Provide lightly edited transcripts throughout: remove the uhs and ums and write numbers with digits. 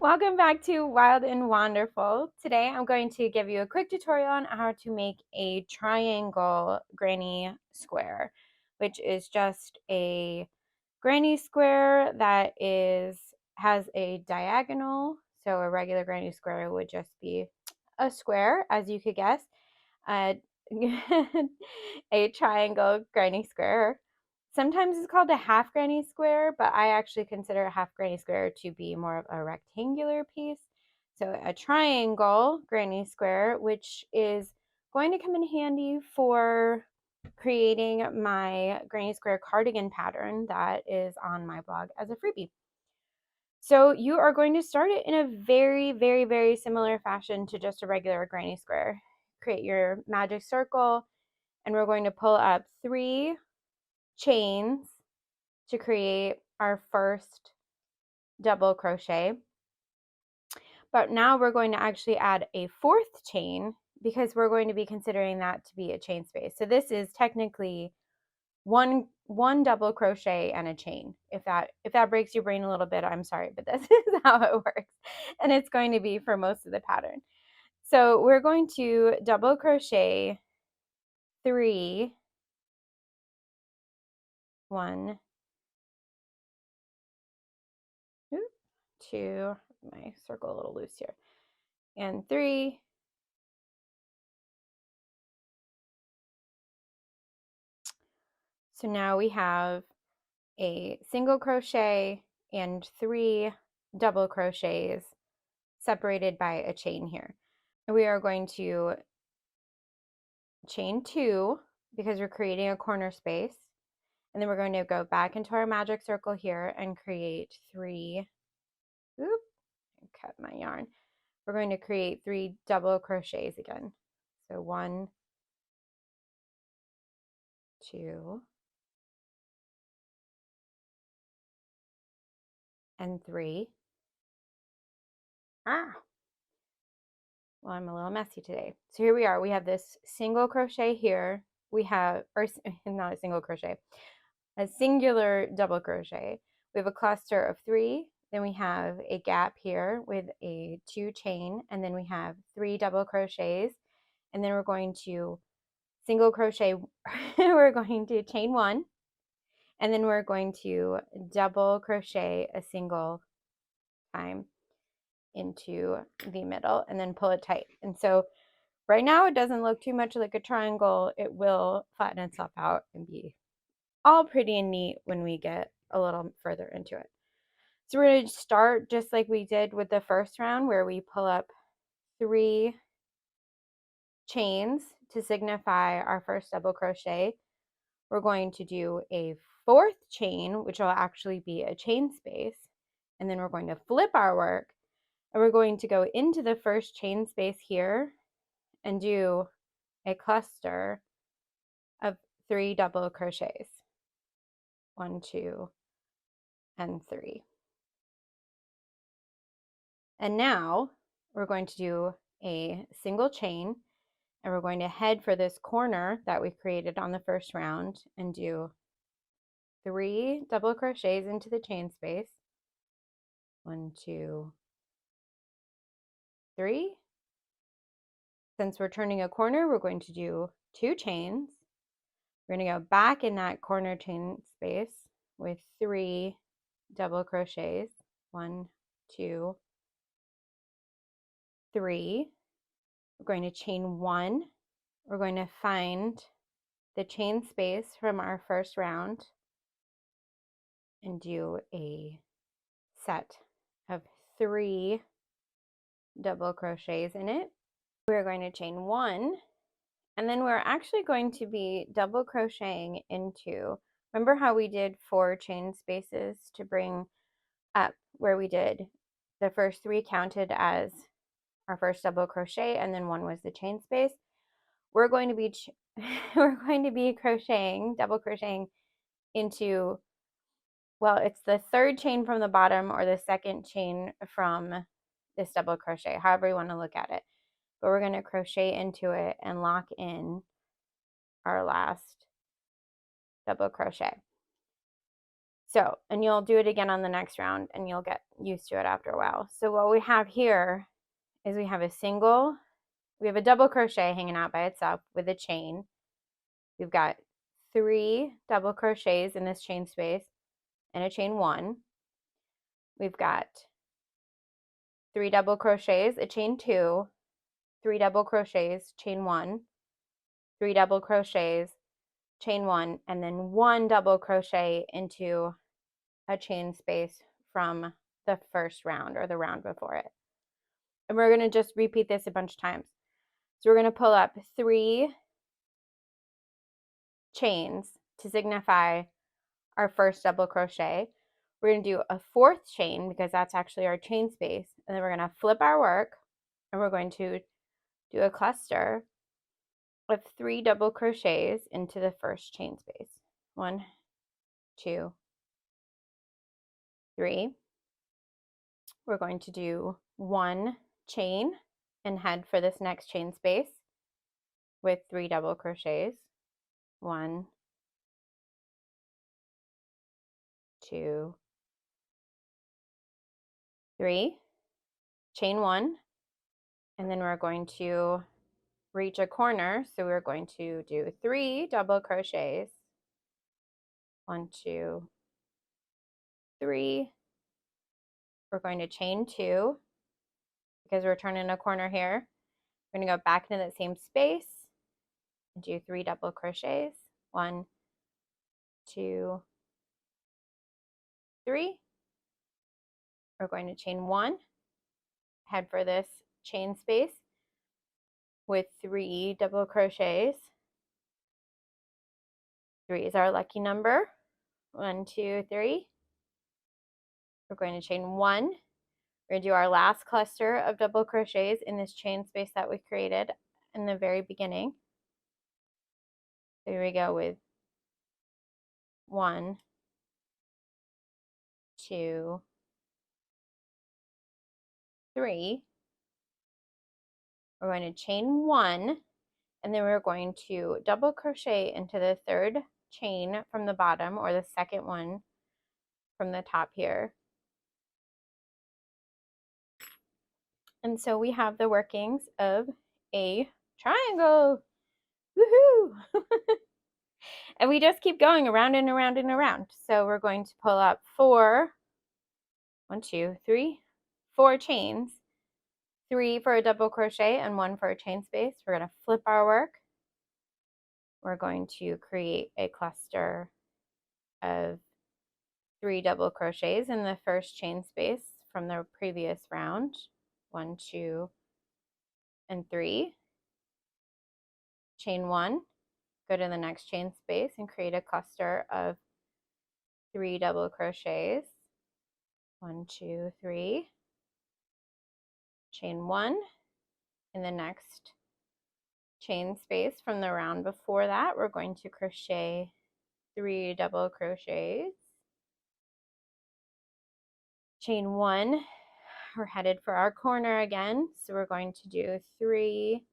Welcome back to Wild and Wonderful. Today I'm going to give you a quick tutorial on how to make a triangle granny square, which is just a granny square that has a diagonal. So a regular granny square would just be a square, as you could guess. A triangle granny square. Sometimes it's called a half granny square, but I actually consider a half granny square to be more of a rectangular piece. So a triangle granny square, which is going to come in handy for creating my granny square cardigan pattern that is on my blog as a freebie. So you are going to start it in a very, very, very similar fashion to just a regular granny square. Create your magic circle, and we're going to pull up 3 chains to create our first double crochet. But now we're going to actually add a 4th chain because we're going to be considering that to be a chain space. So this is technically one double crochet and a chain. If that breaks your brain a little bit, I'm sorry, but this is how it works. And it's going to be for most of the pattern. So we're going to double crochet 3, 1, 2, my circle a little loose here, and 3, so now we have a single crochet and 3 double crochets separated by a chain here. We are going to chain 2 because we're creating a corner space, and then we're going to go back into our magic circle here and create 3, cut my yarn. We're going to create 3 double crochets again. So 1, 2, and 3. Well, I'm a little messy today. So here we are. We have this single crochet here. We have, or not a single crochet, a singular double crochet. We have a cluster of 3. Then we have a gap here with a 2 chain, and then we have 3 double crochets, and then we're going to single crochet. We're going to chain 1, and then we're going to double crochet a single time into the middle and then pull it tight. And so right now it doesn't look too much like a triangle. It will flatten itself out and be all pretty and neat when we get a little further into it. So we're going to start just like we did with the first round, where we pull up 3 chains to signify our first double crochet. We're going to do a 4th chain, which will actually be a chain space, and then we're going to flip our work, and we're going to go into the first chain space here and do a cluster of 3 double crochets. 1, 2, and 3. And now we're going to do a single chain, and we're going to head for this corner that we created on the first round and do 3 double crochets into the chain space. 1, 2, 3. Since we're turning a corner, we're going to do 2 chains. We're going to go back in that corner chain space with 3 double crochets. 1, 2, 3. We're going to chain 1. We're going to find the chain space from our first round and do a set of 3 double crochets in it. We're going to chain 1, and then we're actually going to be double crocheting into, remember how we did 4 chain spaces to bring up where we did the first 3 counted as our first double crochet, and then 1 was the chain space. We're going to be crocheting, double crocheting into, well, it's the 3rd chain from the bottom or the 2nd chain from this double crochet, however you want to look at it. But we're going to crochet into it and lock in our last double crochet. So, and you'll do it again on the next round and you'll get used to it after a while. So what we have here is we have a double crochet hanging out by itself with a chain. We've got 3 double crochets in this chain space and a chain 1. We've got 3 double crochets, a chain 2, 3 double crochets, chain 1, 3 double crochets, chain 1, and then 1 double crochet into a chain space from the first round or the round before it. And we're going to just repeat this a bunch of times. So we're going to pull up 3 chains to signify our first double crochet. We're going to do a 4th chain because that's actually our chain space. And then we're going to flip our work and we're going to do a cluster of 3 double crochets into the first chain space. 1, 2, 3. We're going to do 1 chain and head for this next chain space with 3 double crochets. 1, 2, 3. Chain 1, and then we're going to reach a corner, so we're going to do 3 double crochets. 1, 2, 3. We're going to chain 2 because we're turning a corner here. We're going to go back into that same space and do 3 double crochets. 1, 2, 3. We're going to chain 1, head for this chain space with 3 double crochets. 3 is our lucky number. 1, 2, 3. We're going to chain 1. We're going to do our last cluster of double crochets in this chain space that we created in the very beginning. So here we go with 1, 2, 3. We're going to chain 1, and then we're going to double crochet into the 3rd chain from the bottom, or the 2nd one from the top here. And so we have the workings of a triangle. Woohoo! And we just keep going around and around and around. So we're going to pull up 4, 1, 2, 3, 4 chains, 3 for a double crochet and 1 for a chain space. We're going to flip our work. We're going to create a cluster of 3 double crochets in the first chain space from the previous round. 1, 2, and 3. Chain 1, go to the next chain space and create a cluster of 3 double crochets. 1, 2, 3. Chain 1 in the next chain space from the round before that. We're going to crochet 3 double crochets. Chain 1, we're headed for our corner again, so we're going to do 3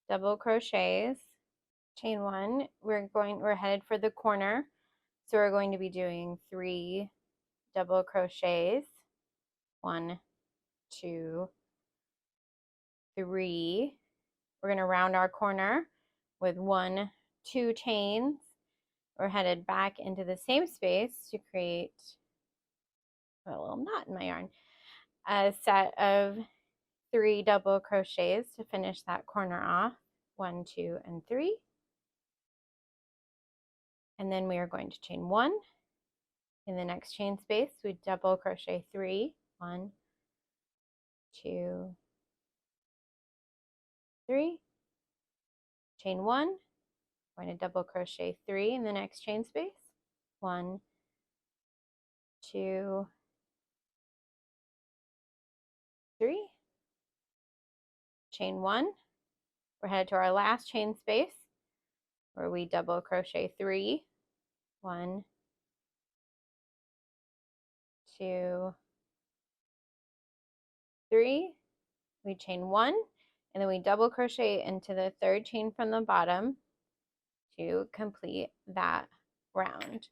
double crochets. Chain 1, we're headed for the corner, so we're going to be doing 3 double crochets. 1, 2, 3. We're going to round our corner with 1, 2 chains. We're headed back into the same space to create a little knot in my yarn. A set of 3 double crochets to finish that corner off. 1, 2, and 3. And then we are going to chain 1. In the next chain space, we double crochet 3. 1, 2, 3. Chain 1. Going to double crochet 3 in the next chain space. 1, 2, 3. Chain 1. We're headed to our last chain space where we double crochet 3. 1, 2, 3. We chain 1, and then we double crochet into the 3rd chain from the bottom to complete that round.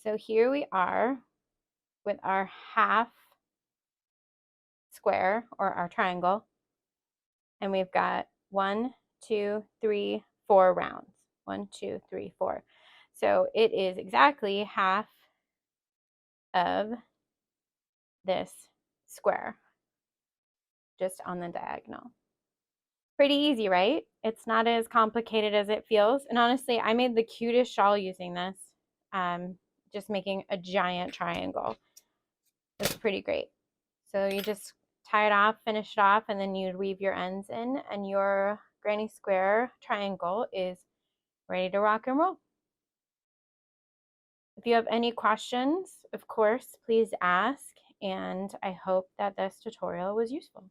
So here we are with our half square or our triangle, and we've got 1, 2, 3, 4 rounds. 1, 2, 3, 4. So it is exactly half of this square, just on the diagonal. Pretty easy, right? It's not as complicated as it feels. And honestly, I made the cutest shawl using this. Just making a giant triangle. It's pretty great. So you just tie it off, finish it off, and then you weave your ends in, and your granny square triangle is ready to rock and roll. If you have any questions, of course, please ask, and I hope that this tutorial was useful.